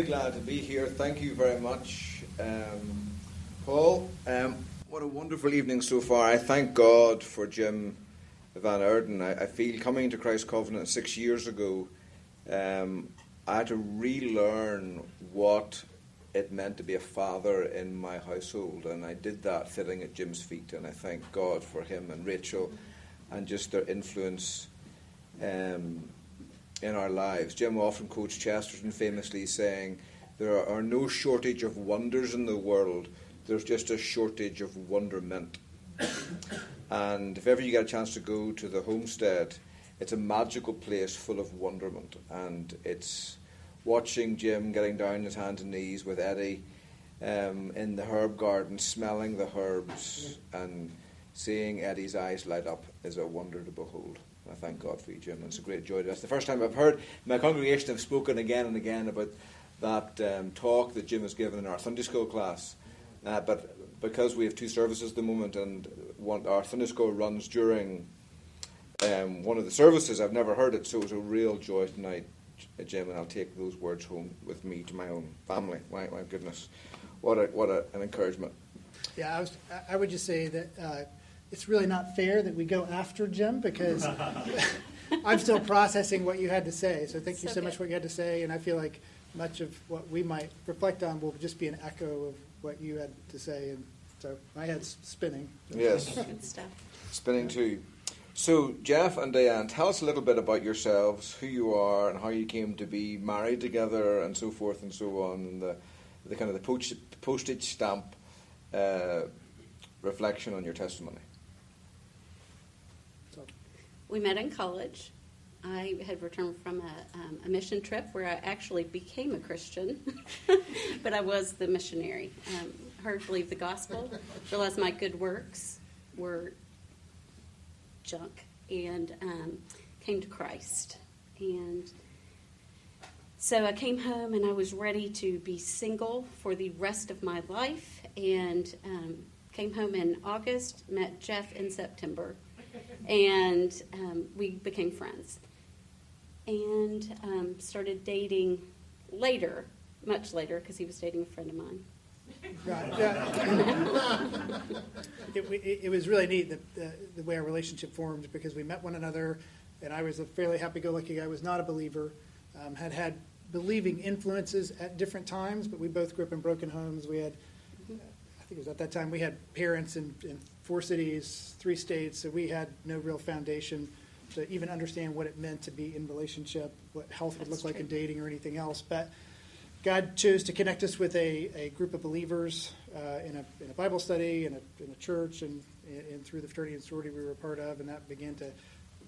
glad to be here. Thank you very much, Paul. What a wonderful evening so far. I thank God for Jim Van Erden. I feel coming to Christ Covenant 6 years ago, I had to relearn what it meant to be a father in my household, and I did that sitting at Jim's feet, and I thank God for him and Rachel and just their influence in our lives. Jim often quotes Chesterton famously saying, "There are no shortage of wonders in the world, there's just a shortage of wonderment." And if ever you get a chance to go to the homestead, it's a magical place full of wonderment, and it's watching Jim getting down on his hands and knees with Eddie in the herb garden, smelling the herbs and seeing Eddie's eyes light up is a wonder to behold. I thank God for you, Jim. It's a great joy. That's the first time I've heard my congregation have spoken again and again about that talk that Jim has given in our Sunday school class. But because we have two services at the moment, and our Sunday school runs during one of the services, I've never heard it, so it was a real joy tonight, Jim, and I'll take those words home with me to my own family. My goodness, what an encouragement. Yeah, I would just say that it's really not fair that we go after Jim, because I'm still processing what you had to say. So thank you so much for what you had to say, and I feel like much of what we might reflect on will just be an echo of what you had to say, and so my head's spinning. Yes, good stuff. Spinning too. So Jeff and Dianne, tell us a little bit about yourselves, who you are, and how you came to be married together, and so forth and so on, and the kind of the postage stamp reflection on your testimony. We met in college. I had returned from a mission trip where I actually became a Christian, but I was the missionary. Heard believe the gospel, realized my good works were junk, and came to Christ. And so I came home, and I was ready to be single for the rest of my life, and came home in August, met Jeff in September, and we became friends. And started dating later, much later, because he was dating a friend of mine. Right. Yeah. It was really neat the way our relationship formed, because we met one another, and I was a fairly happy-go-lucky guy. I was not a believer, had believing influences at different times, but we both grew up in broken homes. We had, I think it was at that time, we had parents in 4 cities, 3 states, so we had no real foundation to even understand what it meant to be in relationship, what health would look like in dating or anything else. But God chose to connect us with a group of believers in a Bible study, in a church, and through the fraternity and sorority we were a part of, and that began to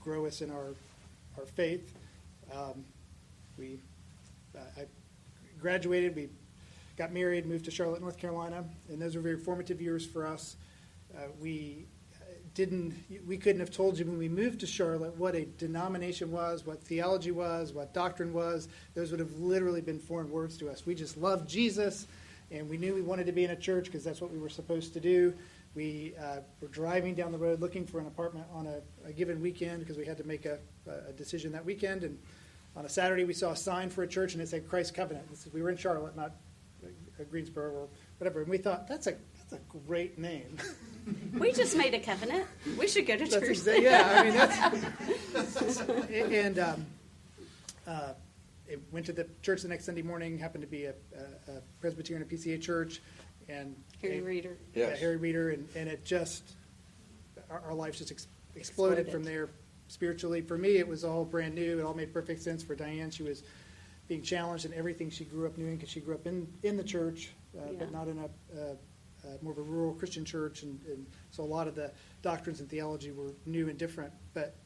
grow us in our faith. I graduated, we got married, moved to Charlotte, North Carolina, and those were very formative years for us. We couldn't have told you when we moved to Charlotte what a denomination was, what theology was, what doctrine was. Those would have literally been foreign words to us. We just loved Jesus, and we knew we wanted to be in a church because that's what we were supposed to do. We were driving down the road looking for an apartment on a given weekend, because we had to make a decision that weekend. And on a Saturday, we saw a sign for a church, and it said Christ Covenant. We were in Charlotte, not Greensboro or whatever, and we thought, that's a great name. We just made a covenant. We should go to church. It went to the church the next Sunday morning. Happened to be a Presbyterian and PCA church, and Harry Reeder. Yeah, Harry Reeder, and it just our lives just exploded from there spiritually. For me, it was all brand new. It all made perfect sense. For Dianne, she was being challenged in everything she grew up doing, because she grew up in the church, but not in a more of a rural Christian church, and so a lot of the doctrines and theology were new and different, but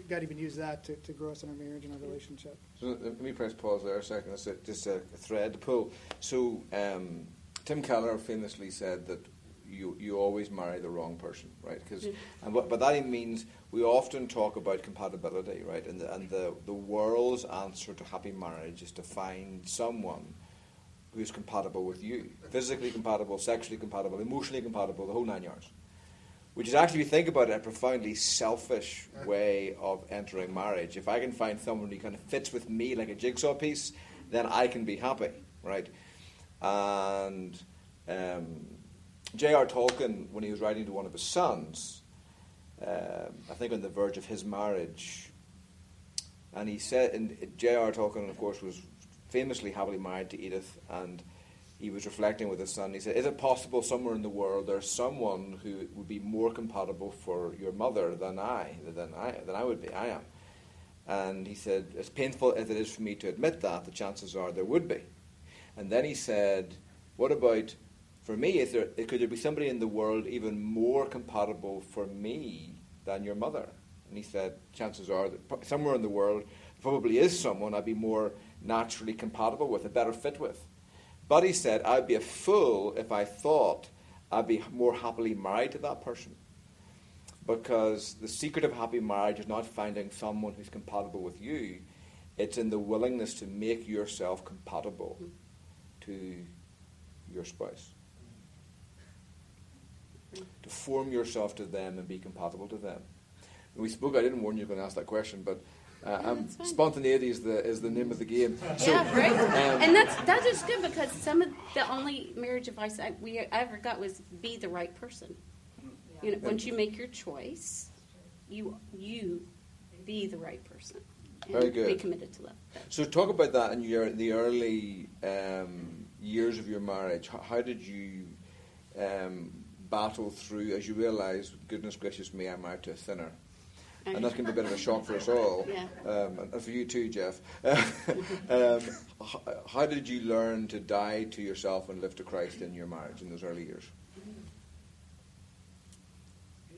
God even used that to grow us in our marriage and our relationship. So let me press pause there a second. It's just a thread to pull. So Tim Keller famously said that you always marry the wrong person, right? But that means we often talk about compatibility, right? And the world's answer to happy marriage is to find someone who's compatible with you. Physically compatible, sexually compatible, emotionally compatible, the whole 9 yards. Which is actually, if you think about it, a profoundly selfish way of entering marriage. If I can find someone who kind of fits with me like a jigsaw piece, then I can be happy, right? And J.R. Tolkien, when he was writing to one of his sons, I think on the verge of his marriage, and he said, and J.R. Tolkien, of course, was famously happily married to Edith, and he was reflecting with his son. He said, is it possible somewhere in the world there's someone who would be more compatible for your mother than I would be? I am. And he said, as painful as it is for me to admit that, the chances are there would be. And then he said, what about, for me, could there be somebody in the world even more compatible for me than your mother? And he said, chances are that somewhere in the world there probably is someone I'd be more naturally compatible with, a better fit with. But he said, I'd be a fool if I thought I'd be more happily married to that person. Because the secret of happy marriage is not finding someone who's compatible with you. It's in the willingness to make yourself compatible to your spouse. To form yourself to them and be compatible to them. When we spoke, I didn't warn you going to ask that question, but spontaneity is the name of the game. So, yeah, right. And that is good, because some of the only marriage advice I ever got was be the right person. You know, once you make your choice, you be the right person. And very good. Be committed to love. So talk about that in the early years of your marriage. How did you battle through as you realised, goodness gracious me, I'm married to a sinner? And that's going to be a bit of a shock for us all, yeah. And for you too, Jeff. How did you learn to die to yourself and live to Christ in your marriage in those early years?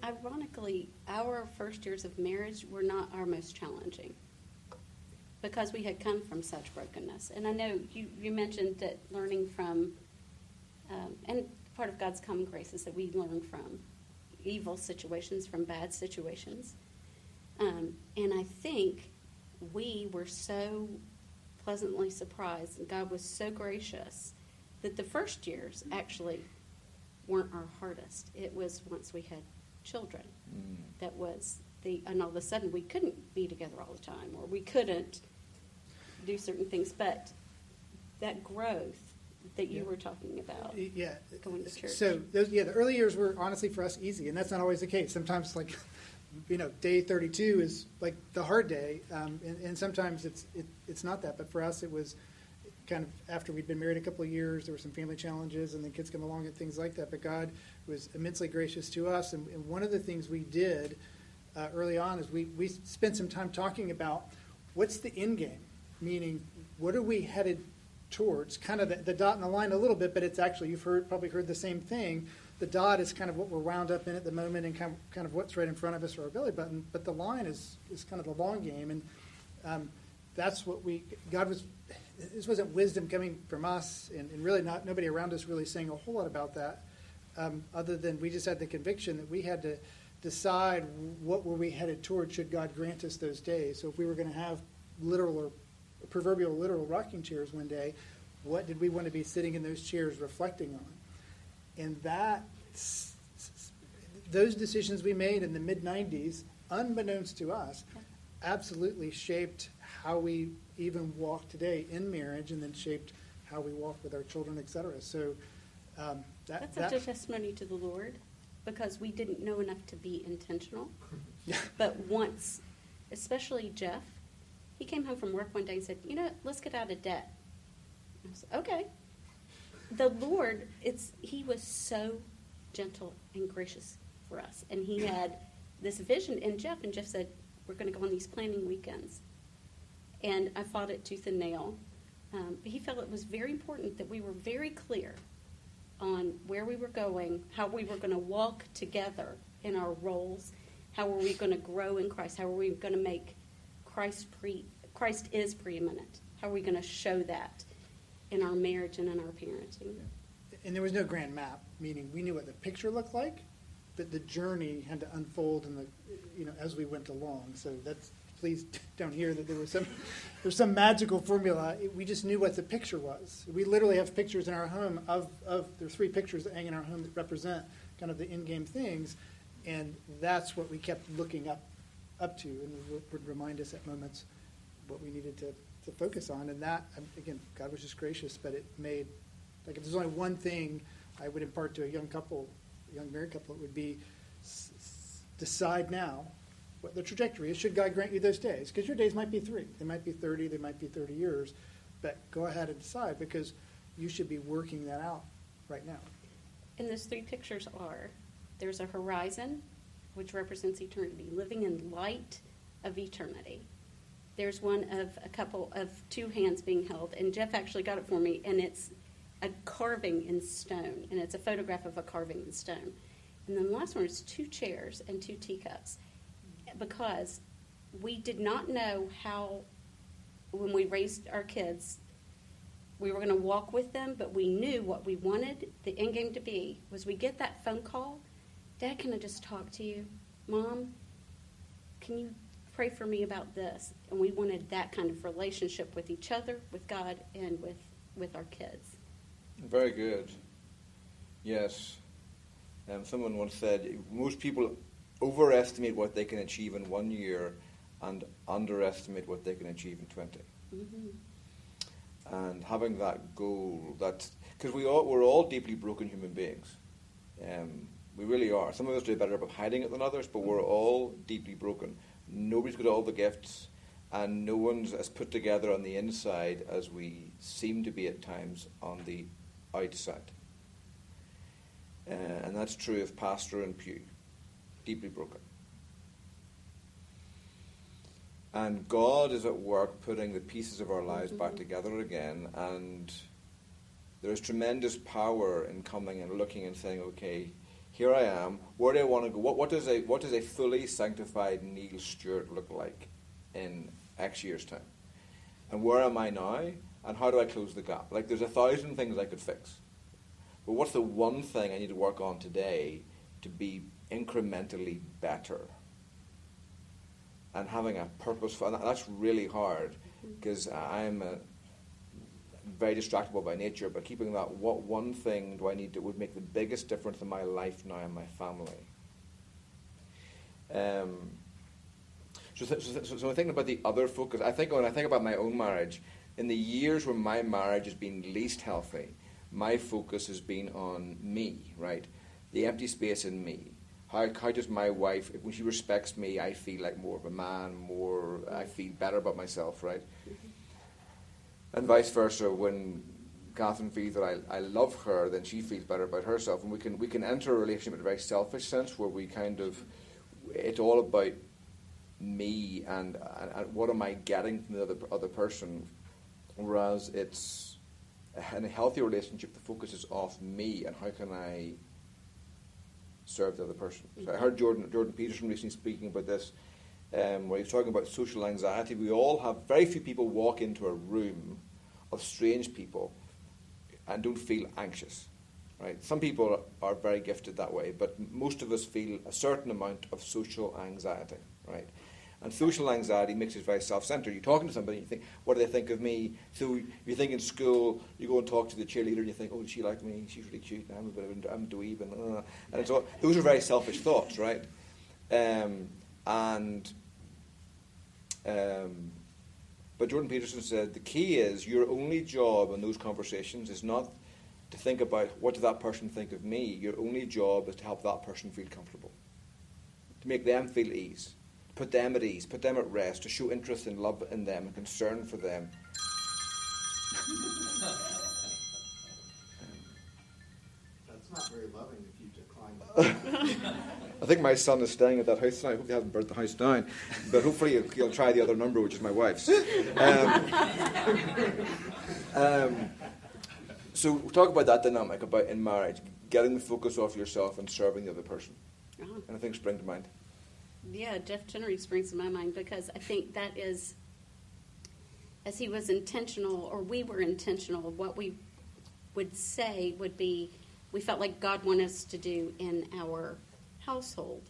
Ironically, our first years of marriage were not our most challenging, because we had come from such brokenness. And I know you mentioned that learning from, and part of God's common grace is that we learn from evil situations, from bad situations. And I think we were so pleasantly surprised, and God was so gracious, that the first years actually weren't our hardest. It was once we had children. That was and all of a sudden we couldn't be together all the time, or we couldn't do certain things. But that growth that you were talking about, going to church. So the early years were honestly for us easy, and that's not always the case. Sometimes, like, day 32 is like the hard day, and sometimes it's not that. But for us, it was kind of after we'd been married a couple of years, there were some family challenges, and then kids come along and things like that. But God was immensely gracious to us, and one of the things we did early on is we spent some time talking about what's the end game, meaning what are we headed towards? Kind of the dot and the line a little bit, but it's actually, you've probably heard the same thing. The dot is kind of what we're wound up in at the moment, and kind of what's right in front of us, or our belly button. But the line is kind of the long game, and that's what God was. This wasn't wisdom coming from us, and really nobody around us really saying a whole lot about that, other than we just had the conviction that we had to decide what were we headed towards should God grant us those days. So if we were going to have literal or proverbial literal rocking chairs one day, what did we want to be sitting in those chairs reflecting on? And those decisions we made in the mid-'90s, unbeknownst to us, absolutely shaped how we even walk today in marriage, and then shaped how we walk with our children, et cetera. So that's such a testimony to the Lord, because we didn't know enough to be intentional. But once, especially Jeff, he came home from work one day and said, let's get out of debt. I was like, okay. The Lord, he was so gentle and gracious for us. And he had this vision in Jeff, and Jeff said, we're going to go on these planning weekends. And I fought it tooth and nail. But he felt it was very important that we were very clear on where we were going, how we were going to walk together in our roles, how were we going to grow in Christ, how were we going to make Christ is preeminent, how are we going to show that in our marriage and in our parenting. And there was no grand map, meaning we knew what the picture looked like, but the journey had to unfold as we went along. So please don't hear that there's some magical formula. We just knew what the picture was. We literally have pictures in our home there are 3 pictures that hang in our home that represent kind of the in-game things, and that's what we kept looking up to, and would remind us at moments what we needed to to focus on. And that, again, God was just gracious, but it made, like, if there's only one thing I would impart to a young married couple, it would be decide now what the trajectory is. Should God grant you those days? Because your days might be 3. They might be 30. They might be 30 years. But go ahead and decide, because you should be working that out right now. And those 3 pictures are, there's a horizon, which represents eternity, living in light of eternity. There's one of a couple of 2 hands being held, and Jeff actually got it for me, and it's a carving in stone, and it's a photograph of a carving in stone. And then the last one is 2 chairs and 2 teacups, because we did not know how, when we raised our kids, we were going to walk with them, but we knew what we wanted the end game to be was we get that phone call, Dad, can I just talk to you? Mom, can you pray for me about this? And we wanted that kind of relationship with each other, with God, and with our kids. Very good. Yes. Someone once said, most people overestimate what they can achieve in 1 year and underestimate what they can achieve in 20. Mm-hmm. And having that goal, because we're all deeply broken human beings. We really are. Some of us do a better job of hiding it than others, but we're all deeply broken. Nobody's got all the gifts, and no one's as put together on the inside as we seem to be at times on the outside. And that's true of pastor and pew. Deeply broken. And God is at work putting the pieces of our lives back together again, and there's tremendous power in coming and looking and saying, okay, here I am, where do I want to go? What does a fully sanctified Neil Stewart look like in X years' time? And where am I now? And how do I close the gap? Like, there's 1,000 things I could fix. But what's the one thing I need to work on today to be incrementally better? And having a purpose, and that's really hard, because I'm very distractible by nature, but keeping that, what one thing do I need that would make the biggest difference in my life now and my family? So I'm thinking about the other focus. When I think about my own marriage, in the years when my marriage has been least healthy, my focus has been on me, right? The empty space in me. How does my wife, when she respects me, I feel like more of a man, I feel better about myself, right? Mm-hmm. And vice versa, when Catherine feels that I love her, then she feels better about herself. And we can enter a relationship in a very selfish sense, where we it's all about me and what am I getting from the other person, whereas it's, in a healthy relationship, the focus is off me and how can I serve the other person. So I heard Jordan Peterson recently speaking about this, where he was talking about social anxiety. Very few people walk into a room of strange people and don't feel anxious, right? Some people are very gifted that way, but most of us feel a certain amount of social anxiety, right? And social anxiety makes us very self-centered. You're talking to somebody and you think, what do they think of me? So you think in school, you go and talk to the cheerleader and you think, oh, does she like me? She's really cute. I'm a dweeb. And it's all, those are very selfish thoughts, right? But Jordan Peterson said the key is your only job in those conversations is not to think about what does that person think of me. Your only job is to help that person feel comfortable, to make them feel ease. Put them at ease, put them at rest, to show interest and love in them and concern for them. That's not very loving if you decline. I think my son is staying at that house tonight. I hope they haven't burnt the house down. But hopefully he'll try the other number, which is my wife's. So we'll talk about that dynamic about in marriage, getting the focus off yourself and serving the other person. Uh-huh. Anything spring to mind? Yeah, Jeff Chinery springs to my mind, because I think that is, as he was intentional, or we were intentional, what we would say would be, we felt like God wanted us to do in our household.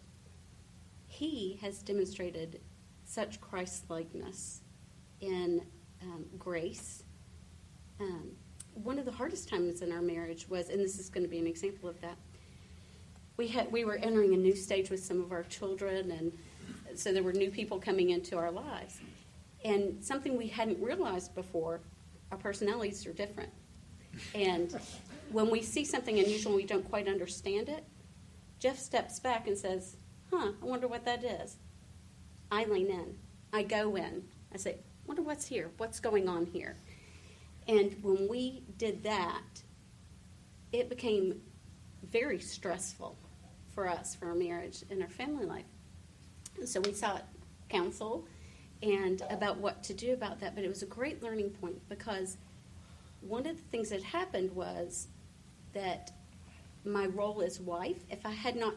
He has demonstrated such Christ-likeness in grace. One of the hardest times in our marriage was, and this is going to be an example of that, we were entering a new stage with some of our children, and so there were new people coming into our lives. And something we hadn't realized before, our personalities are different. And when we see something unusual and we don't quite understand it, Jeff steps back and says, I wonder what that is. I lean in. I go in. I say, wonder what's here? What's going on here? And when we did that, it became very stressful for us, for our marriage and our family life. And so we sought counsel and about what to do about that. But it was a great learning point, because one of the things that happened was that my role as wife, if I had not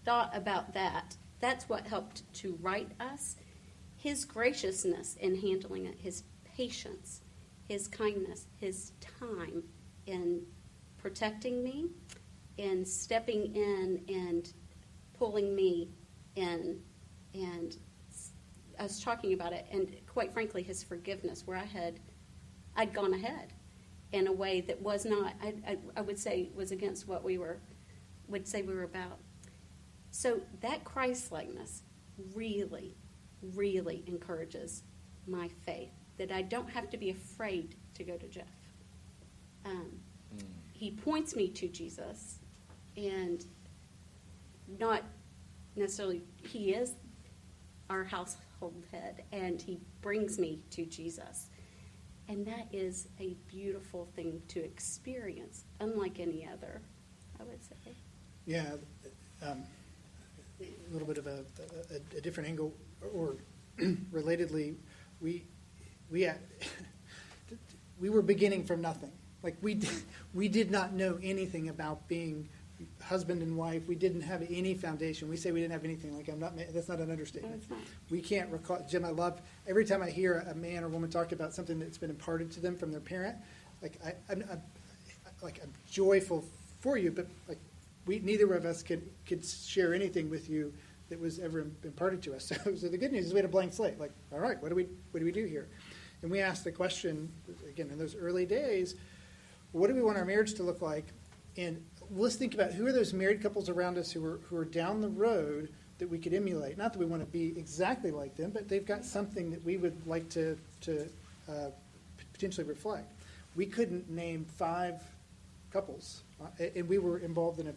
thought about that, that's what helped to right us. His graciousness in handling it, his patience, his kindness, his time in protecting me, in stepping in and pulling me in, and I was talking about it, and quite frankly, his forgiveness, where I'd gone ahead in a way that was not, I would say, was against what we were about. So that Christ-likeness really, really encourages my faith, that I don't have to be afraid to go to Jeff. He points me to Jesus, and not necessarily, he is our household head, and he brings me to Jesus. And that is a beautiful thing to experience, unlike any other, I would say. Yeah, a little bit of a different angle, or relatedly, we were beginning from nothing. Like we did not know anything about being husband and wife. We didn't have any foundation. We say we didn't have anything. Like that's not an understatement. No, it's not. We can't recall. Jim, I love every time I hear a man or woman talk about something that's been imparted to them from their parent. Like I'm joyful for you, but like neither of us could share anything with you that was ever imparted to us. So the good news is we had a blank slate. Like, all right, what do we do here? And we asked the question again in those early days: what do we want our marriage to look like? And let's think about who are those married couples around us who are down the road that we could emulate. Not that we want to be exactly like them, but they've got something that we would like to potentially reflect. We couldn't name 5 couples, and we were involved in a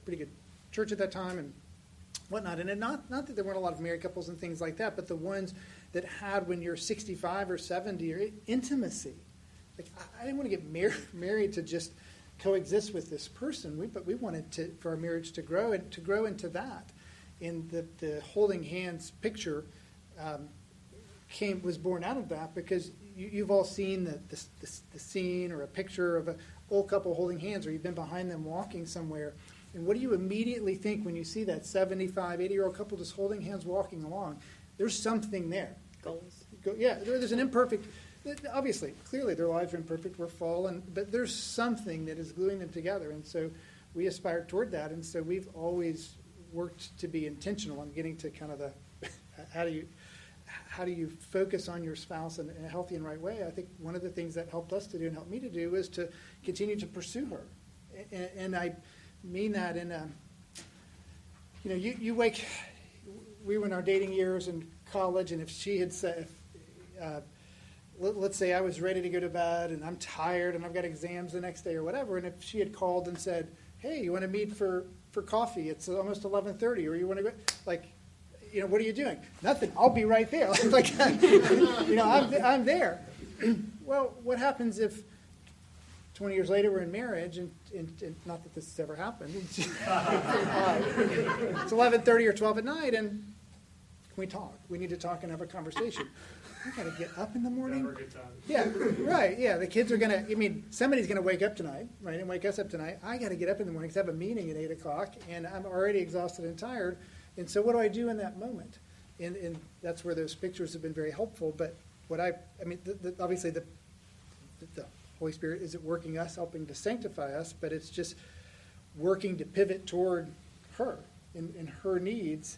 pretty good church at that time and whatnot. And not that there weren't a lot of married couples and things like that, but the ones that had, when you're 65 or 70, or intimacy. Like I didn't want to get married to just coexist with this person, but we wanted for our marriage to grow into that. And the holding hands picture was born out of that, because you've all seen the scene or a picture of an old couple holding hands, or you've been behind them walking somewhere. And what do you immediately think when you see that 75, 80-year-old couple just holding hands walking along? There's something there. Goals. Yeah, there's an imperfect. Obviously, clearly their lives are imperfect, we're fallen, but there's something that is gluing them together, and so we aspire toward that, and so we've always worked to be intentional on getting to kind of the how do you focus on your spouse in a healthy and right way. I think one of the things that helped us to do and helped me to do is to continue to pursue her, and I mean that in a, we were in our dating years in college, and if she had said, let's say I was ready to go to bed and I'm tired and I've got exams the next day or whatever, and if she had called and said, hey, you want to meet for coffee? It's almost 11:30, or you want to go, like, what are you doing? Nothing. I'll be right there. Like, I'm there. Well, what happens if 20 years later we're in marriage, and not that this has ever happened. It's 11:30 or 12 at night, and can we talk? We need to talk and have a conversation. I got to get up in the morning. Never a good time. Yeah, right. Yeah, the kids are going to, somebody's going to wake up tonight, right, and wake us up tonight. I got to get up in the morning because I have a meeting at 8 o'clock, and I'm already exhausted and tired. And so what do I do in that moment? And that's where those pictures have been very helpful. But obviously the Holy Spirit isn't working us, helping to sanctify us, but it's just working to pivot toward her and her needs,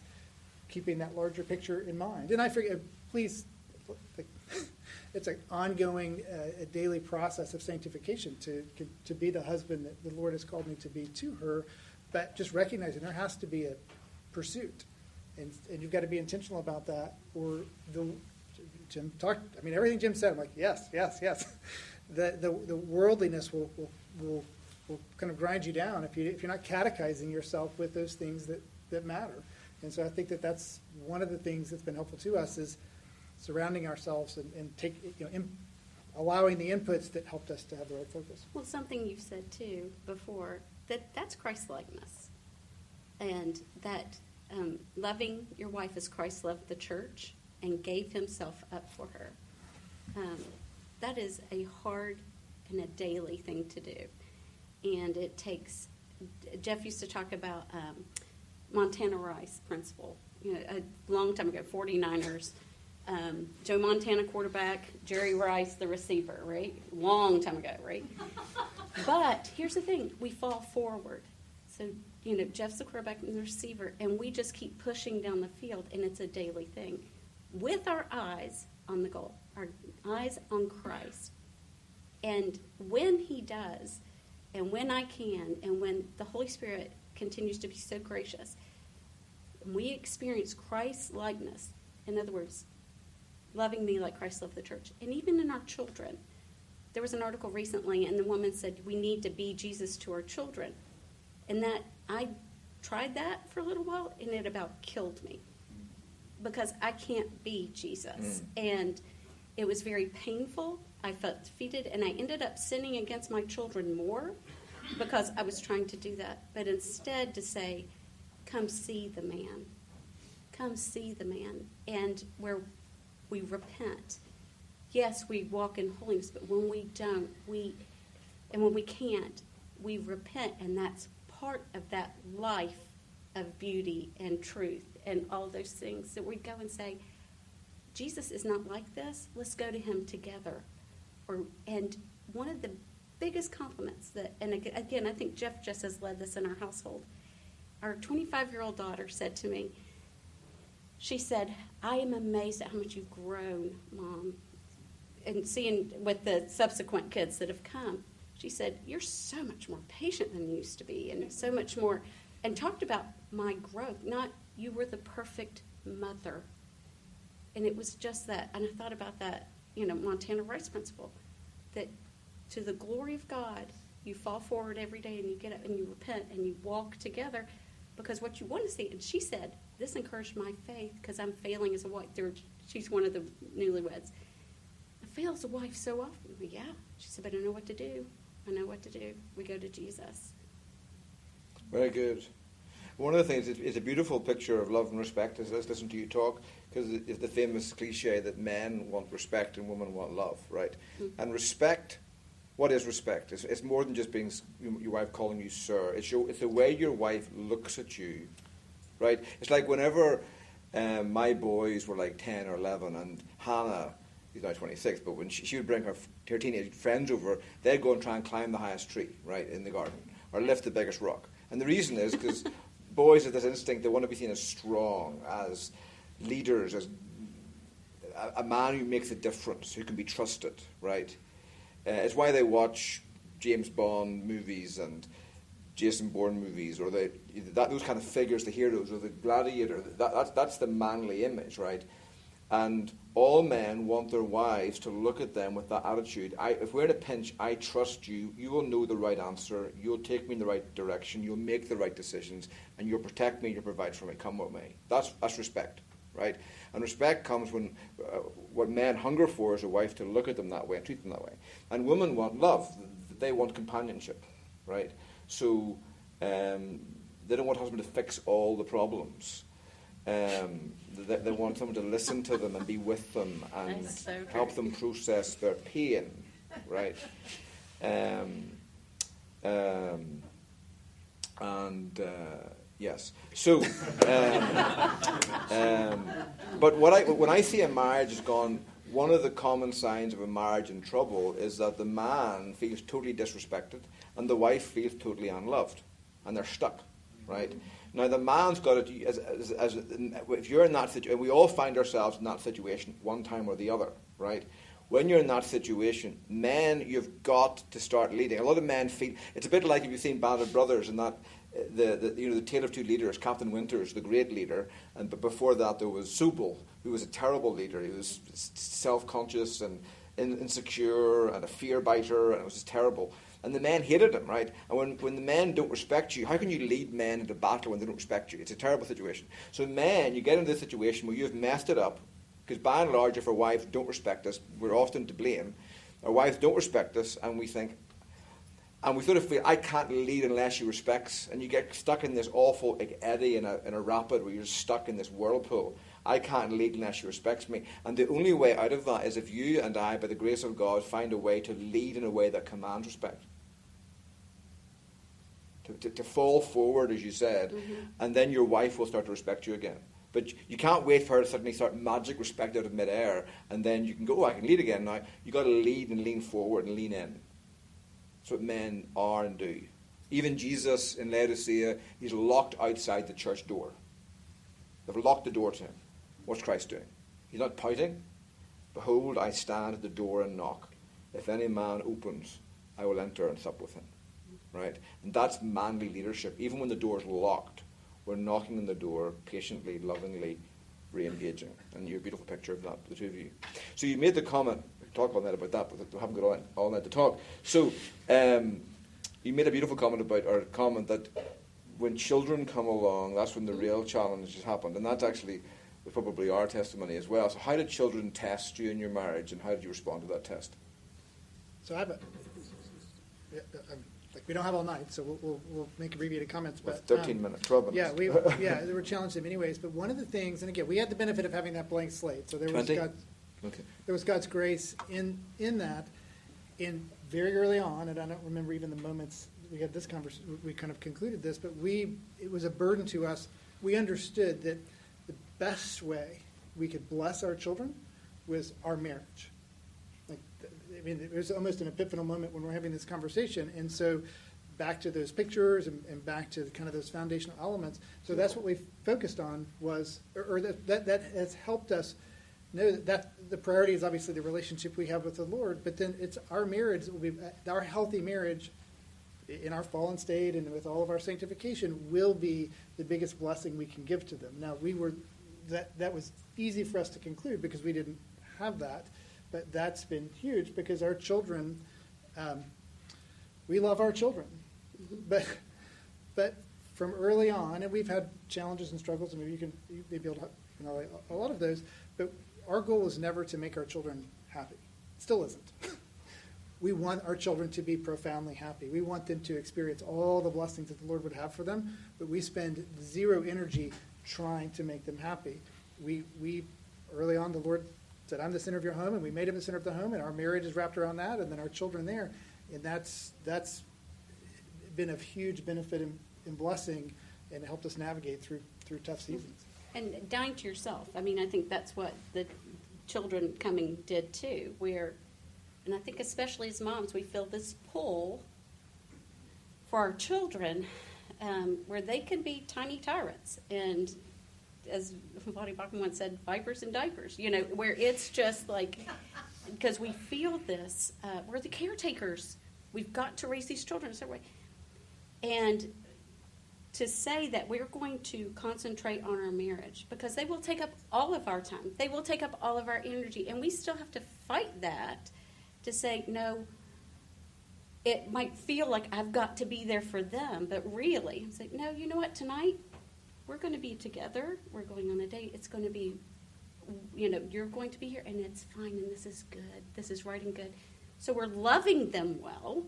keeping that larger picture in mind. And I forget, please, it's an ongoing, a daily process of sanctification to be the husband that the Lord has called me to be to her, but just recognizing there has to be a pursuit, and you've got to be intentional about that, or Jim talked, I mean, everything Jim said, I'm like, yes, yes, yes. The worldliness will kind of grind you down if you're not catechizing yourself with those things that matter. And so I think that's one of the things that's been helpful to us is surrounding ourselves and allowing the inputs that helped us to have the right focus. Well, something you've said too before, that's Christ-likeness. And that loving your wife as Christ loved the church and gave himself up for her. That is a hard and a daily thing to do. And it takes, Jeff used to talk about Montana Rice principle, a long time ago, 49ers. Joe Montana quarterback, Jerry Rice the receiver, right? Long time ago, right? But here's the thing, we fall forward. So, Jeff's the quarterback and the receiver, and we just keep pushing down the field, and it's a daily thing. With our eyes on the goal, our eyes on Christ. And when he does, and when I can, and when the Holy Spirit continues to be so gracious, we experience Christ's likeness. In other words, loving me like Christ loved the church. And even in our children. There was an article recently, and the woman said, we need to be Jesus to our children. And that, I tried that for a little while, and it about killed me. Because I can't be Jesus. And it was very painful. I felt defeated, and I ended up sinning against my children more because I was trying to do that. But instead to say, come see the man. Come see the man. And where we repent. Yes, we walk in holiness, but when we don't, and when we can't, we repent, and that's part of that life of beauty and truth and all those things that we go and say, Jesus is not like this. Let's go to him together. And one of the biggest compliments and again, I think Jeff just has led this in our household. Our 25-year-old daughter said to me, she said, I am amazed at how much you've grown, Mom. And seeing with the subsequent kids that have come, she said, you're so much more patient than you used to be, and so much more, and talked about my growth, not you were the perfect mother. And it was just that, and I thought about that, Montana Rice principle, that to the glory of God, you fall forward every day and you get up and you repent and you walk together because what you want to see, and she said, this encouraged my faith because I'm failing as a wife. She's one of the newlyweds. I fail as a wife so often. Well, yeah. She said, but I know what to do. I know what to do. We go to Jesus. Very good. One of the things, it's a beautiful picture of love and respect as I listen to you talk, because it's the famous cliche that men want respect and women want love, right? Mm-hmm. And respect, what is respect? It's more than just being your wife calling you sir. It's the way your wife looks at you, right? It's like whenever my boys were like 10 or 11, and Hannah, he's now 26, but when she would bring her teenage friends over, they'd go and try and climb the highest tree, right, in the garden, or lift the biggest rock. And the reason is because boys have this instinct, they want to be seen as strong, as leaders, as a man who makes a difference, who can be trusted, right? It's why they watch James Bond movies and Jason Bourne movies, or those kind of figures, the heroes, or the gladiator. That's the manly image, right? And all men want their wives to look at them with that attitude. If we're in a pinch, I trust you. You will know the right answer. You'll take me in the right direction. You'll make the right decisions. And you'll protect me. You'll provide for me. Come with me. That's respect, right? And respect comes when what men hunger for is a wife to look at them that way and treat them that way. And women want love. They want companionship, right? So they don't want a husband to fix all the problems. They want someone to listen to them and be with them and help them process their pain, right? Yes. So, but when I see a marriage has gone, one of the common signs of a marriage in trouble is that the man feels totally disrespected and the wife feels totally unloved, and they're stuck, right? Now, the man's got it, if you're in that situation, and we all find ourselves in that situation one time or the other, right? When you're in that situation, men, you've got to start leading. A lot of men feel, it's a bit like if you've seen Band of Brothers, and that the tale of two leaders, Captain Winters, the great leader, but before that there was Subal, who was a terrible leader. He was self-conscious and insecure and a fear biter, and it was just terrible. And the men hated him, right? And when the men don't respect you, how can you lead men into battle when they don't respect you? It's a terrible situation. So men, you get into this situation where you've messed it up, because by and large, if our wives don't respect us, we're often to blame. Our wives don't respect us, and we think, and we sort of feel, I can't lead unless she respects, and you get stuck in this awful eddy in a rapid where you're stuck in this whirlpool. I can't lead unless she respects me. And the only way out of that is if you and I, by the grace of God, find a way to lead in a way that commands respect. To fall forward, as you said, and then your wife will start to respect you again. But you can't wait for her to suddenly start magic respect out of midair, and then you can go, I can lead again now. You've got to lead and lean forward and lean in. That's what men are and do. Even Jesus in Laodicea, he's locked outside the church door. They've locked the door to him. What's Christ doing? He's not pouting. Behold, I stand at the door and knock. If any man opens, I will enter and sup with him. Right? And that's manly leadership. Even when the door is locked, we're knocking on the door, patiently, lovingly, re-engaging. And you're a beautiful picture of that, the two of you. So you made the comment, we talked about that, but we haven't got all night to talk. So you made a beautiful comment that when children come along, that's when the real challenges happen. And that's actually probably our testimony as well. So how did children test you in your marriage, and how did you respond to that test? So I have we don't have all night, so we'll make abbreviated comments. But 13 minutes, 12 minutes. They were challenged in many ways. But one of the things, and again, we had the benefit of having that blank slate. So there was there was God's grace in that, in very early on, and I don't remember even the moments we had this conversation. We kind of concluded this, but it was a burden to us. We understood that the best way we could bless our children was our marriage. It was almost an epiphanal moment when we're having this conversation. And so back to those pictures and back to kind of those foundational elements. So that's what we focused on that has helped us know that the priority is obviously the relationship we have with the Lord, but then it's our marriage that will be, our healthy marriage in our fallen state and with all of our sanctification will be the biggest blessing we can give to them. Now, that was easy for us to conclude because we didn't have that. But that's been huge because our children, we love our children. But from early on, and we've had challenges and struggles, and maybe you'll a lot of those, but our goal is never to make our children happy. It still isn't. We want our children to be profoundly happy. We want them to experience all the blessings that the Lord would have for them, but we spend zero energy trying to make them happy. We early on, the Lord said, I'm the center of your home, and we made him the center of the home, and our marriage is wrapped around that, and then our children there. And that's been of huge benefit and blessing and helped us navigate through tough seasons. And dying to yourself. I mean, I think that's what the children coming did too, and I think especially as moms, we feel this pull for our children where they can be tiny tyrants. And as Lottie Bachman once said, vipers in diapers, where it's just like, because we feel this, we're the caretakers. We've got to raise these children a certain way. And to say that we're going to concentrate on our marriage, because they will take up all of our time. They will take up all of our energy. And we still have to fight that to say, no, it might feel like I've got to be there for them, but really, it's like, no, you know what, tonight, we're going to be together. We're going on a date. It's going to be, you're going to be here, and it's fine, and this is good. This is right and good. So we're loving them well,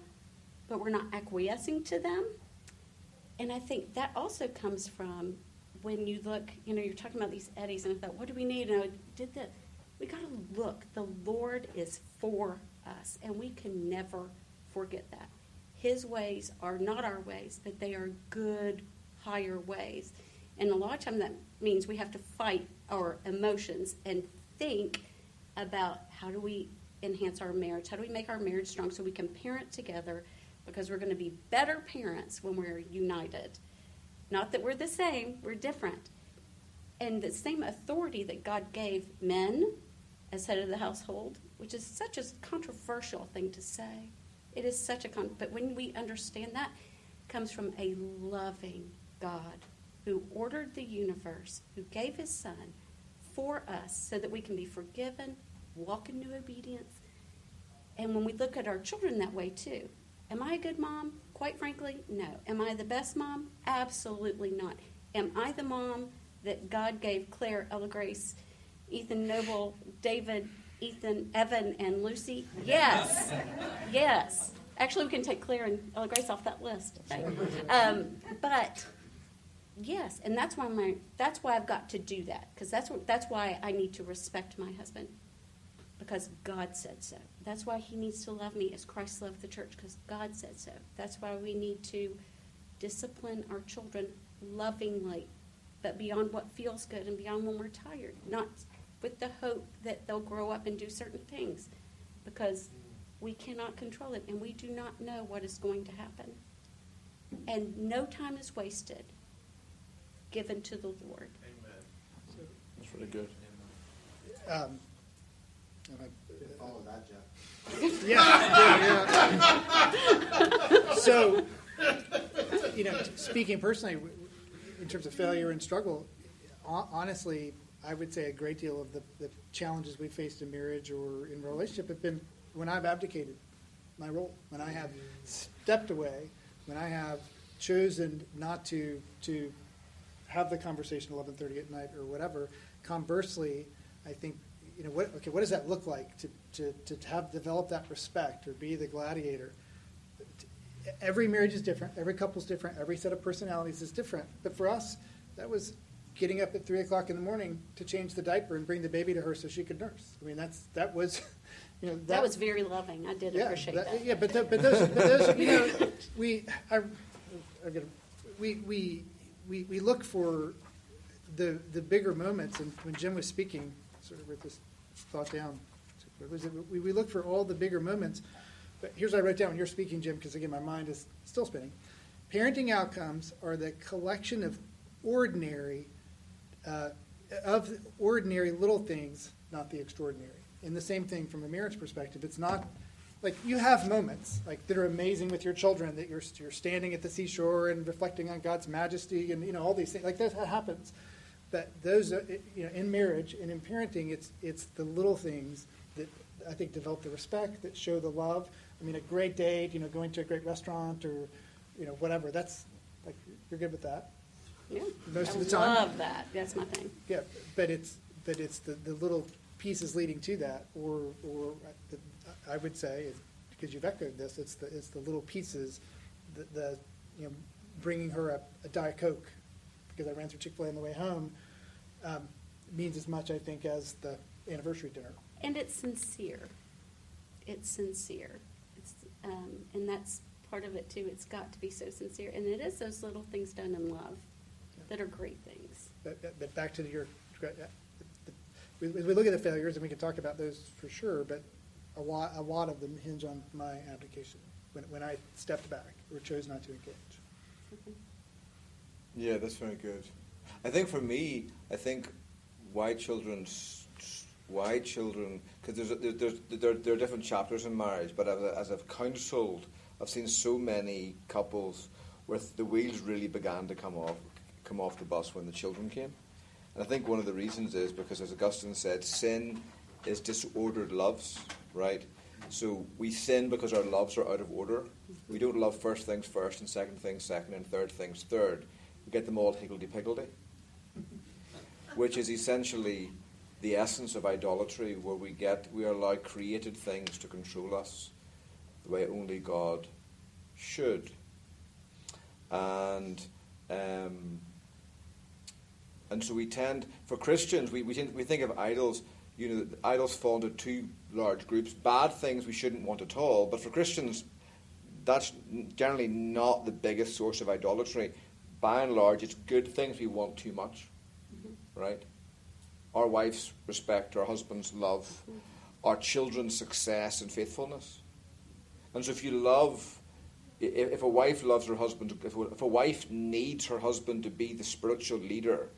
but we're not acquiescing to them. And I think that also comes from when you look, you're talking about these eddies, and I thought, what do we need? And I did that. We got to look. The Lord is for us, and we can never forget that. His ways are not our ways, but they are good, higher ways. And a lot of time that means we have to fight our emotions and think about how do we enhance our marriage? How do we make our marriage strong so we can parent together? Because we're going to be better parents when we're united. Not that we're the same, we're different. And the same authority that God gave men as head of the household, which is such a controversial thing to say. It is such a but when we understand that, comes from a loving God who ordered the universe, who gave his son for us so that we can be forgiven, walk in new obedience. And when we look at our children that way too, am I a good mom? Quite frankly, no. Am I the best mom? Absolutely not. Am I the mom that God gave Claire, Ella Grace, Ethan Noble, David, Ethan, Evan, and Lucy? Yes. Yes. Actually, we can take Claire and Ella Grace off that list. But yes, and that's why I've got to do that, because that's why I need to respect my husband, because God said so. That's why he needs to love me as Christ loved the church, because God said so. That's why we need to discipline our children lovingly, but beyond what feels good and beyond when we're tired, not with the hope that they'll grow up and do certain things, because we cannot control it, and we do not know what is going to happen. And no time is wasted given to the Lord. Amen. That's really good. Follow that, Jeff. Yeah. So, speaking personally, in terms of failure and struggle, honestly, I would say a great deal of the challenges we've faced in marriage or in relationship have been when I've abdicated my role, when I have stepped away, when I have chosen not to have the conversation 11:30 at night or whatever. Conversely, I think, what does that look like to have develop that respect or be the gladiator? Every marriage is different. Every couple's different. Every set of personalities is different. But for us, that was getting up at 3 o'clock in the morning to change the diaper and bring the baby to her so she could nurse. I mean, that was, that was very loving. I did appreciate that. Yeah, but those, we look for the bigger moments, and when Jim was speaking, sort of wrote this thought down. We look for all the bigger moments. But here's what I wrote down when you're speaking, Jim, because again, my mind is still spinning. Parenting outcomes are the collection of ordinary little things, not the extraordinary. And the same thing from a marriage perspective. It's not like you have moments like that are amazing with your children, that you're standing at the seashore and reflecting on God's majesty and all these things like that happens. But those in marriage and in parenting, it's the little things that I think develop the respect, that show the love. I mean, a great date, going to a great restaurant or whatever. That's like you're good with that. Yeah, Most I of the time. love that. That's my thing. Yeah, but it's the little pieces leading to that, or I would say, because you've echoed this, it's the little pieces, the bringing her a Diet Coke because I ran through Chick-fil-A on the way home means as much, I think, as the anniversary dinner. And it's sincere. It's sincere. And that's part of it too. It's got to be so sincere, and it is those little things done in love that are great things. But back to we look at the failures, and we can talk about those for sure. But a lot of them hinge on my abdication when I stepped back or chose not to engage. Yeah, that's very good. I think for me, why children, because there are different chapters in marriage, but as I've counseled, I've seen so many couples where the wheels really began to come off the bus when the children came. And I think one of the reasons is because, as Augustine said, sin is disordered loves, right? So we sin because our loves are out of order. We don't love first things first and second things second and third things third. We get them all higgledy-piggledy, which is essentially the essence of idolatry, where we allow created things to control us the way only God should. And so we tend, for Christians, we think of idols. Idols fall into two large groups: bad things we shouldn't want at all. But for Christians, that's generally not the biggest source of idolatry. By and large, it's good things we want too much, right? Our wife's respect, our husband's love, our children's success and faithfulness. And so if a wife loves her husband, if a wife needs her husband to be the spiritual leader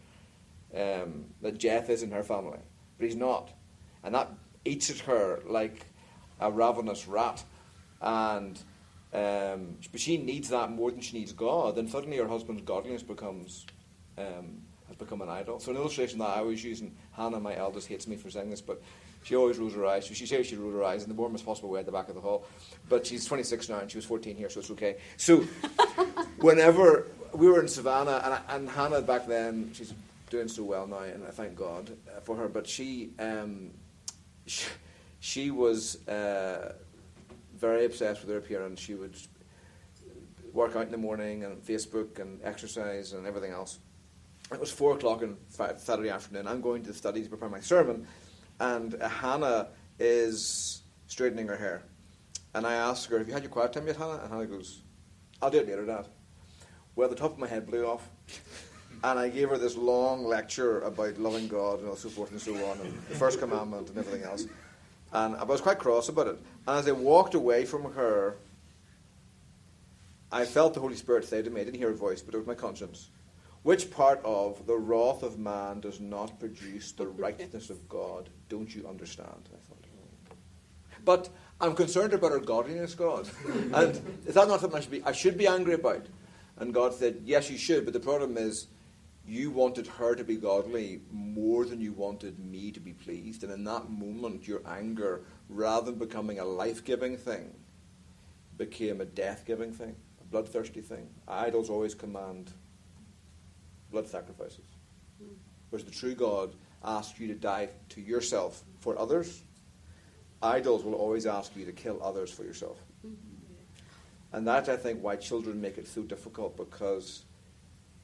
that Jeff is in her family, but he's not, and that eats at her like a ravenous rat, and but she needs that more than she needs God, then suddenly her husband's godliness has become an idol. So an illustration that I was using, Hannah, my eldest, hates me for saying this, but she always rolls her eyes. So she says she rolled her eyes in the warmest possible way at the back of the hall. But she's 26 now, and she was 14 here, so it's okay. So whenever we were in Savannah, and Hannah back then, she's doing so well now, and I thank God for her, but she was very obsessed with her appearance. She would work out in the morning and Facebook and exercise and everything else. It was 4 o'clock on Saturday afternoon. I'm going to the study to prepare my sermon, and Hannah is straightening her hair. And I asked her, have you had your quiet time yet, Hannah? And Hannah goes, I'll do it later, Dad. Well, the top of my head blew off. And I gave her this long lecture about loving God and so forth and so on, and the first commandment and everything else. And I was quite cross about it. And as I walked away from her, I felt the Holy Spirit say to me, I didn't hear her voice, but it was my conscience, which part of the wrath of man does not produce the righteousness of God? Don't you understand? I thought. But I'm concerned about her godliness, God. And is that not something I should be angry about? And God said, yes, you should, but the problem is you wanted her to be godly more than you wanted me to be pleased. And in that moment, your anger, rather than becoming a life-giving thing, became a death-giving thing, a bloodthirsty thing. Idols always command blood sacrifices. Whereas the true God asks you to die to yourself for others, idols will always ask you to kill others for yourself. And that's, I think, why children make it so difficult, because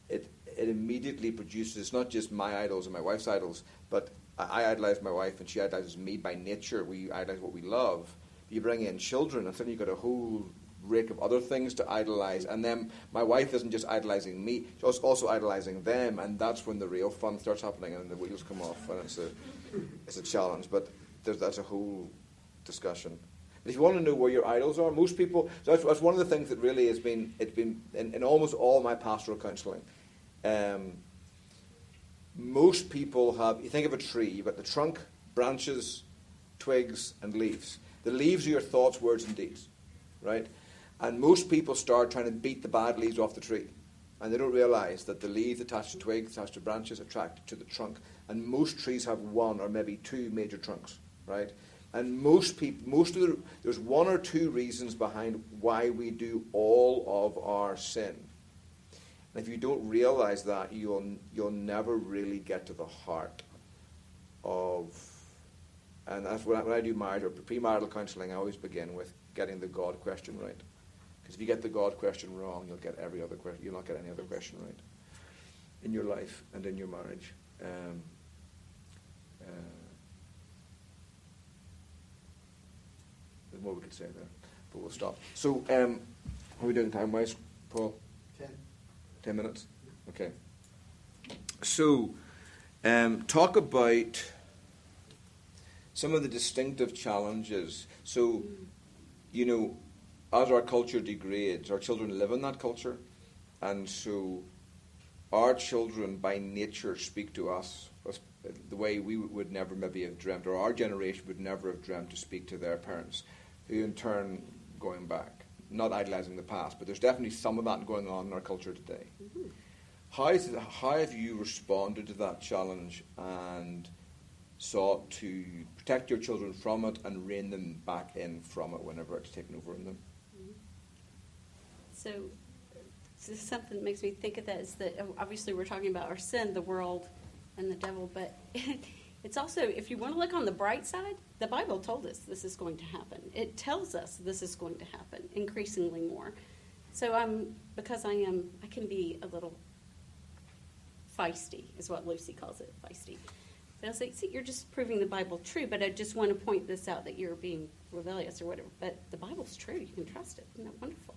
it immediately produces not just my idols and my wife's idols, but I idolize my wife and she idolizes me by nature. We idolize what we love. You bring in children and suddenly you've got a whole rake of other things to idolize. And then my wife isn't just idolizing me, she's also idolizing them, and that's when the real fun starts happening and the wheels come off, and it's a challenge. But that's a whole discussion. But if you want to know where your idols are, most people, so that's one of the things that really it's been in almost all my pastoral counseling. Most people have, you think of a tree, you've got the trunk, branches, twigs, and leaves. The leaves are your thoughts, words, and deeds, right? And most people start trying to beat the bad leaves off the tree. And they don't realize that the leaves attached to twigs, attached to branches, attached to the trunk. And most trees have one or maybe two major trunks, right? And there's one or two reasons behind why we do all of our sin. And if you don't realize that, you'll never really get to the heart of, and that's when I do marriage or premarital counseling, I always begin with getting the God question right. Because if you get the God question wrong, you'll get every other question. You'll not get any other question right in your life and in your marriage. There's more we could say there, but we'll stop. So, how are we doing time-wise, Paul? 10 minutes? Okay. So, talk about some of the distinctive challenges. So, as our culture degrades, our children live in that culture. And so, our children by nature speak to us the way we would never maybe have dreamt, or our generation would never have dreamt to speak to their parents, who in turn, going back, not idolizing the past, but there's definitely some of that going on in our culture today. Mm-hmm. How have you responded to that challenge and sought to protect your children from it and rein them back in from it whenever it's taken over in them? Mm-hmm. So something that makes me think of that is that obviously we're talking about our sin, the world, and the devil, but it's also, if you want to look on the bright side, the Bible told us this is going to happen. It tells us this is going to happen increasingly more. So I can be a little feisty, is what Lucy calls it, feisty. But I was like, see, you're just proving the Bible true, but I just want to point this out that you're being rebellious or whatever. But the Bible's true. You can trust it. Isn't that wonderful?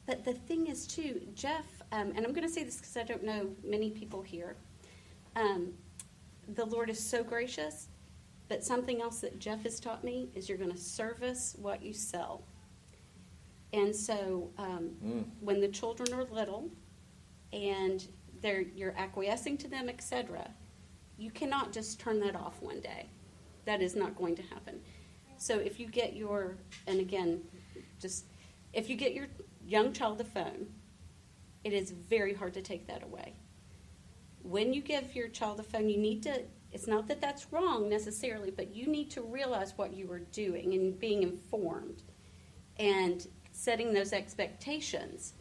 But the thing is, too, Jeff, and I'm going to say this because I don't know many people here, the Lord is so gracious, but something else that Jeff has taught me is you're going to service what you sell. And so when the children are little and you're acquiescing to them, etc., you cannot just turn that off one day. That is not going to happen. So if you get and again, just if you get your young child a phone, it is very hard to take that away. When you give your child a phone, you need to, it's not that that's wrong necessarily, but you need to realize what you are doing and being informed and setting those expectations,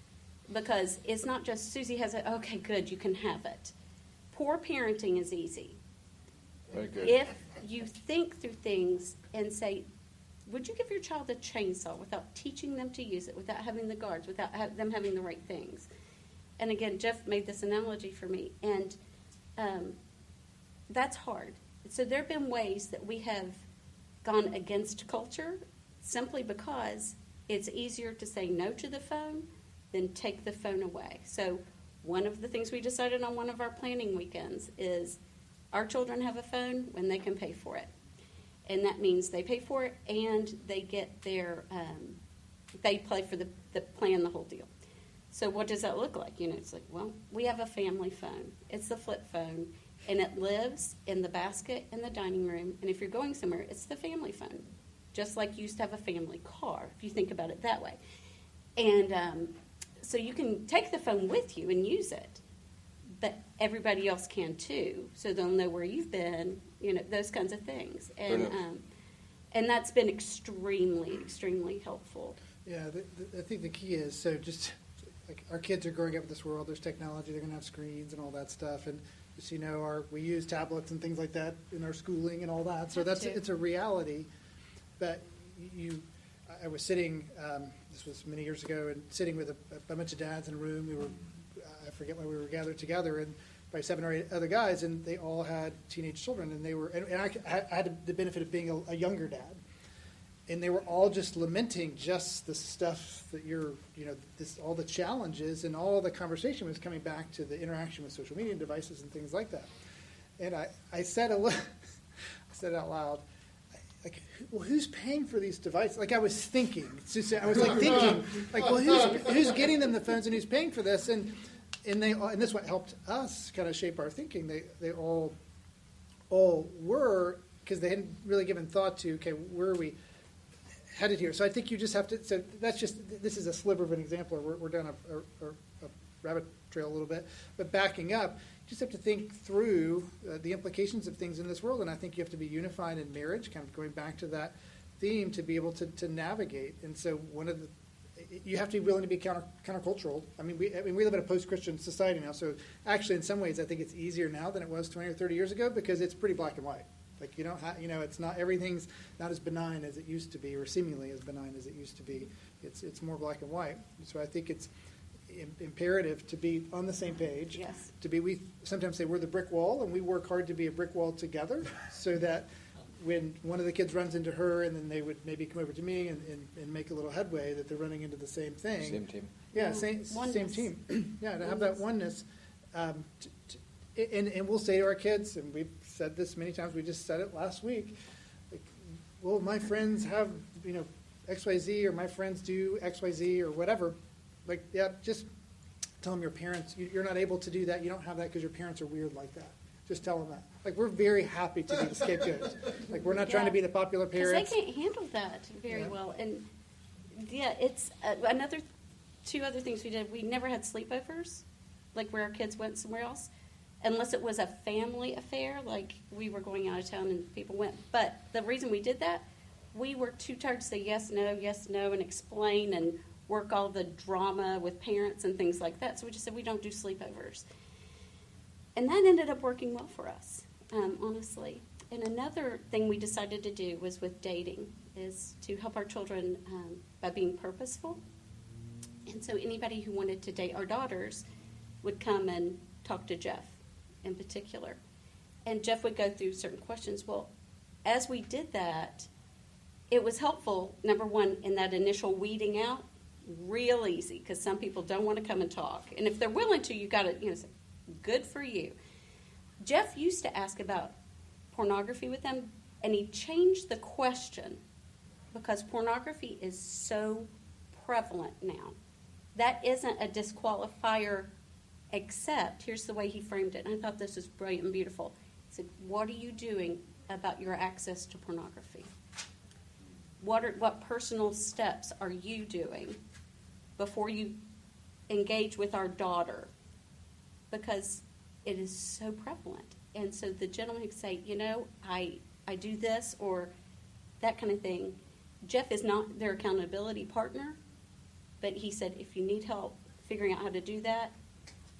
because it's not just Susie has it, okay, good, you can have it. Poor parenting is easy. Very good. If you think through things and say, would you give your child a chainsaw without teaching them to use it, without having the guards, without them having the right things? And again, Jeff made this analogy for me, and that's hard. So there have been ways that we have gone against culture simply because it's easier to say no to the phone than take the phone away. So one of the things we decided on one of our planning weekends is our children have a phone when they can pay for it. And that means they pay for it and they get their, they play for the plan, the whole deal. So what does that look like? You know, it's like, well, we have a family phone. It's the flip phone, and it lives in the basket in the dining room. And if you're going somewhere, it's the family phone, just like you used to have a family car, if you think about it that way. And so you can take the phone with you and use it, but everybody else can too, so they'll know where you've been, you know, those kinds of things. And that's been extremely, extremely helpful. Yeah, I think the key is, so just like our kids are growing up in this world, there's technology, they're going to have screens and all that stuff. And just, you know, we use tablets and things like that in our schooling and all that. So it's a reality. But I was sitting, this was many years ago, and sitting with a bunch of dads in a room. We were, I forget why we were gathered together, and by 7 or 8 other guys, and they all had teenage children, and they were, and I had the benefit of being a younger dad, and they were all just lamenting just the stuff that all the challenges, and all the conversation was coming back to the interaction with social media devices and things like that. And I said I said it out loud, like, well, who's paying for these devices? Like, I was thinking, like, well, who's getting them the phones and who's paying for this? And this is what helped us kind of shape our thinking. They all were, because they hadn't really given thought to, okay, where are we headed here? So I think you just have to. So this is a sliver of an example. We're down a rabbit trail a little bit, but backing up. You just have to think through the implications of things in this world, and I think you have to be unified in marriage, kind of going back to that theme, to be able to navigate. And so you have to be willing to be countercultural. I mean, we live in a post-Christian society now, so actually in some ways I think it's easier now than it was 20 or 30 years ago, because it's pretty black and white. Like, you don't have, it's not, everything's not as benign as it used to be, or seemingly as benign as it used to be. It's more black and white. So I think it's imperative to be on the same page. Yes. We sometimes say we're the brick wall, and we work hard to be a brick wall together, so that when one of the kids runs into her, and then they would maybe come over to me and make a little headway, that they're running into the same thing. Same team. Yeah, same team. Yeah, to have that oneness. And we'll say to our kids, and we've said this many times, we just said it last week, like, well, my friends have, XYZ, or my friends do XYZ, or whatever. Like, yeah, just tell them your parents, you're not able to do that. You don't have that because your parents are weird like that. Just tell them that. Like, we're very happy to be the scapegoats. Like, we're not trying to be the popular parents. Because they can't handle that very well. And, yeah, it's two other things we did. We never had sleepovers, like where our kids went somewhere else, unless it was a family affair, like we were going out of town and people went. But the reason we did that, we were too tired to say yes, no, and explain and work all the drama with parents and things like that. So we just said we don't do sleepovers. And that ended up working well for us, honestly. And another thing we decided to do was with dating, is to help our children by being purposeful. And so anybody who wanted to date our daughters would come and talk to Jeff in particular. And Jeff would go through certain questions. Well, as we did that, it was helpful, number one, in that initial weeding out, real easy, because some people don't want to come and talk. And if they're willing to, you got to, say, good for you. Jeff used to ask about pornography with them, and he changed the question because pornography is so prevalent now. That isn't a disqualifier, except, here's the way he framed it, and I thought this was brilliant and beautiful. He said, what are you doing about your access to pornography? What personal steps are you doing before you engage with our daughter, because it is so prevalent. And so the gentleman who say, I do this or that kind of thing, Jeff is not their accountability partner, but he said, if you need help figuring out how to do that,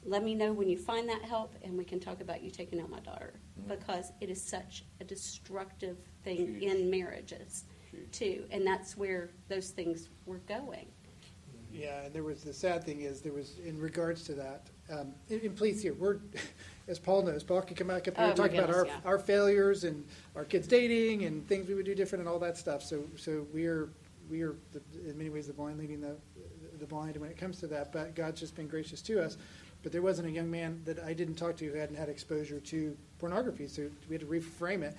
let me know when you find that help, and we can talk about you taking out my daughter, because it is such a destructive thing in marriages, too, and that's where those things were going. Yeah, and the sad thing is, in regards to that, and please here, we're, as Paul knows, Paul can come back up here and talk about our failures and our kids dating and things we would do different and all that stuff. So we are in many ways the blind leading the blind when it comes to that, but God's just been gracious to us. But there wasn't a young man that I didn't talk to who hadn't had exposure to pornography, so we had to reframe it.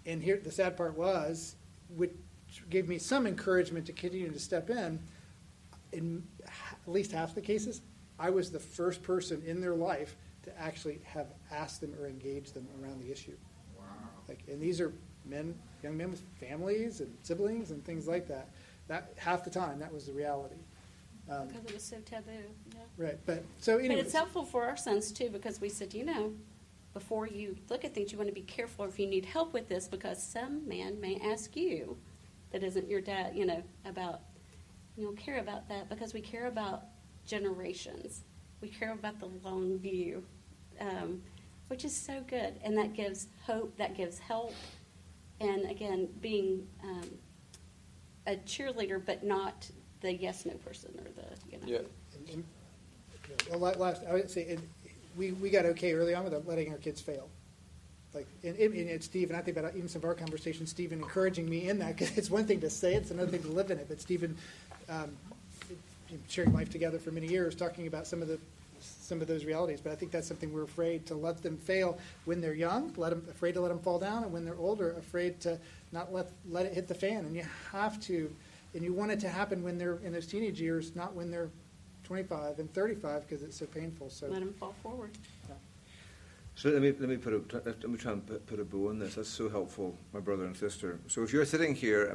And here, the sad part was, which gave me some encouragement to continue to step in at least half the cases, I was the first person in their life to actually have asked them or engaged them around the issue. Wow. And these are young men with families and siblings and things like that. That half the time, that was the reality. Because it was so taboo. Yeah. Right, but it's helpful for our sons, too, because we said, before you look at things, you want to be careful if you need help with this, because some man may ask you that isn't your dad, about, care about that, because we care about generations. We care about the long view, which is so good. And that gives hope, that gives help. And, again, being a cheerleader, but not the yes/no person or the, Yeah. Last, I would say, we got okay early on with letting our kids fail. And it's Stephen, I think about even some of our conversations, Stephen encouraging me in that, because it's one thing to say it, it's another thing to live in it. But Stephen, sharing life together for many years, talking about some of those realities. But I think that's something we're afraid to let them fail when they're young, afraid to let them fall down, and when they're older, afraid to not let it hit the fan. And you have to, and you want it to happen when they're in those teenage years, not when they're 25 and 35, because it's so painful. So let them fall forward. Yeah. So let me try and put a bow on this. That's so helpful, my brother and sister. So if you're sitting here,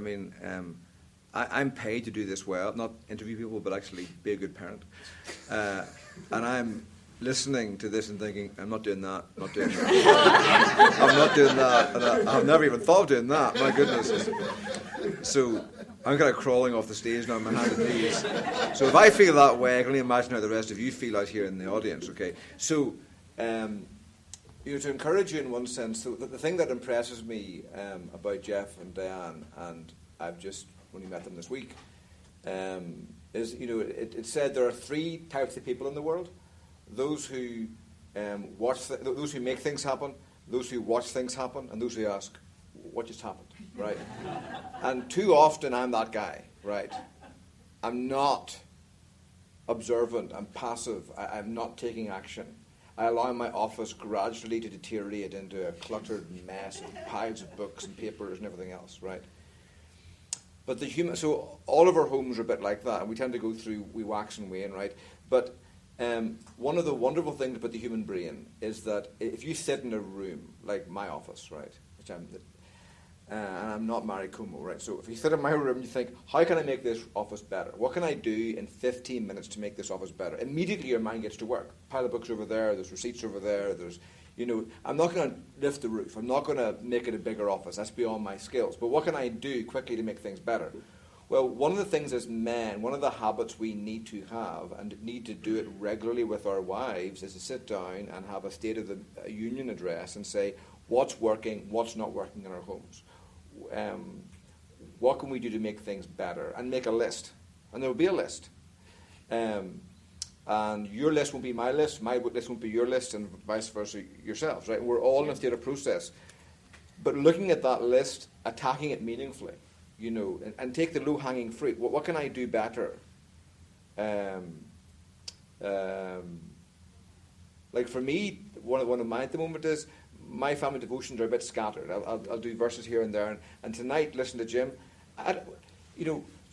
I'm paid to do this well, not interview people, but actually be a good parent. And I'm listening to this and thinking, I'm not doing that, I'm not doing that. I'm not doing that. And I've never even thought of doing that, my goodness. So I'm kind of crawling off the stage now on my hands and knees. So if I feel that way, I can only imagine how the rest of you feel out here in the audience, okay? So, to encourage you in one sense, so the thing that impresses me about Jeff and Dianne, and I've just only met them this week, is, it said there are three types of people in the world: those who those who make things happen, those who watch things happen, and those who ask, what just happened, right? And too often I'm that guy, right? I'm not observant, I'm passive, I'm not taking action. I allow my office gradually to deteriorate into a cluttered mess of piles of books and papers and everything else, right? But so all of our homes are a bit like that, and we tend to go through, we wax and wane, right? But one of the wonderful things about the human brain is that if you sit in a room, like my office, right, which and I'm not Mary Como, right? So if you sit in my room, you think, how can I make this office better? What can I do in 15 minutes to make this office better? Immediately your mind gets to work. Pile of books over there, there's receipts over there, there's, I'm not going to lift the roof. I'm not going to make it a bigger office. That's beyond my skills. But what can I do quickly to make things better? Well, one of the things as men, one of the habits we need to have, and need to do it regularly with our wives, is to sit down and have a State of the Union address and say, what's working, what's not working in our homes? What can we do to make things better? And make a list. And there will be a list. And your list won't be my list list won't be your list, and vice versa yourselves, right? We're all in a state of process. But looking at that list, attacking it meaningfully, and take the low-hanging fruit. What can I do better? Like for me, one of mine at the moment is, my family devotions are a bit scattered. I'll do verses here and there, and tonight, listen to Jim.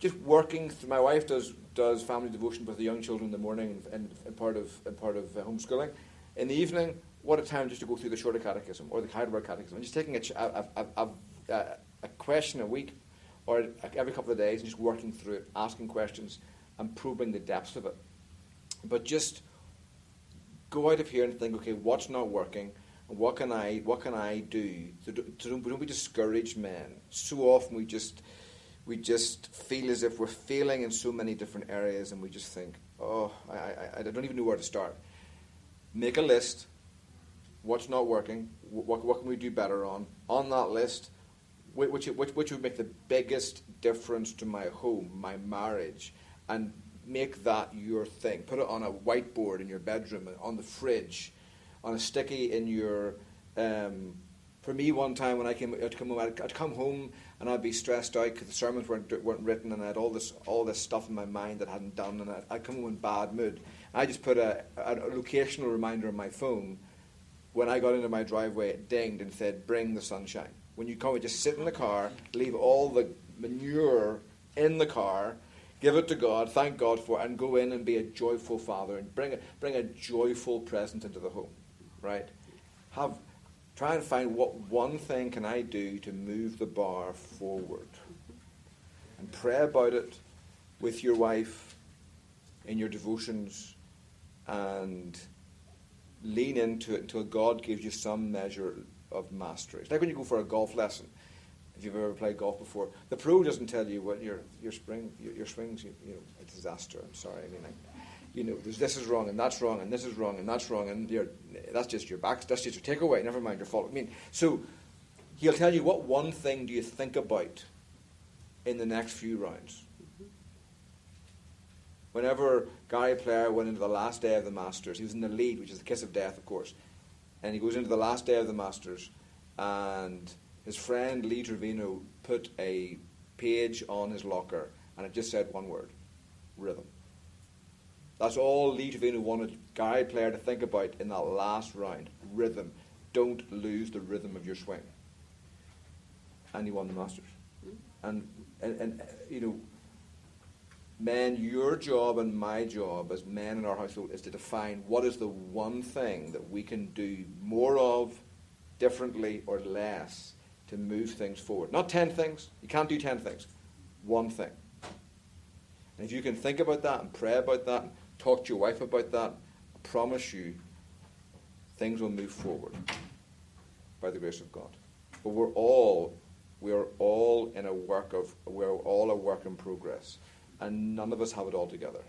Just working through. My wife does family devotion with the young children in the morning and part of homeschooling. In the evening, what a time just to go through the Shorter Catechism or the Heidelberg Catechism, and just taking a question a week or every couple of days and just working through it, asking questions, and probing the depths of it. But just go out of here and think, okay, what's not working? And what can I do? So don't be discouraged, men. So often we just feel as if we're failing in so many different areas, and we just think, oh, I don't even know where to start. Make a list. What's not working? What can we do better on? On that list, which would make the biggest difference to my home, my marriage, and make that your thing. Put it on a whiteboard in your bedroom, on the fridge, on a sticky in your... for me, one time when I'd come home and I'd be stressed out because the sermons weren't written, and I had all this stuff in my mind that I hadn't done, and I'd come home in bad mood. I just put a locational reminder on my phone. When I got into my driveway, it dinged and said, "Bring the sunshine." When you come, just sit in the car, leave all the manure in the car, give it to God, thank God for it, and go in and be a joyful father and bring a joyful present into the home, right? Try and find what one thing can I do to move the bar forward, and pray about it with your wife in your devotions, and lean into it until God gives you some measure of mastery. It's like when you go for a golf lesson. If you've ever played golf before, the pro doesn't tell you what your swings, a disaster. I'm sorry. I mean, this is wrong, and that's wrong, and this is wrong, and that's wrong, and that's just your takeaway. Never mind your fault. I mean, so he'll tell you, what one thing do you think about in the next few rounds? Whenever Gary Player went into the last day of the Masters, he was in the lead, which is the kiss of death, of course, and he goes into the last day of the Masters, and his friend Lee Trevino put a page on his locker, and it just said one word: rhythm. That's all Lee Trevino wanted Gary Player to think about in that last round: rhythm. Don't lose the rhythm of your swing. And he won the Masters. And men, your job and my job as men in our household is to define what is the one thing that we can do more of, differently or less, to move things forward. Not 10 things. You can't do 10 things. One thing. And if you can think about that and pray about that, and talk to your wife about that, I promise you, things will move forward by the grace of God. But we're all a work in progress, and none of us have it all together.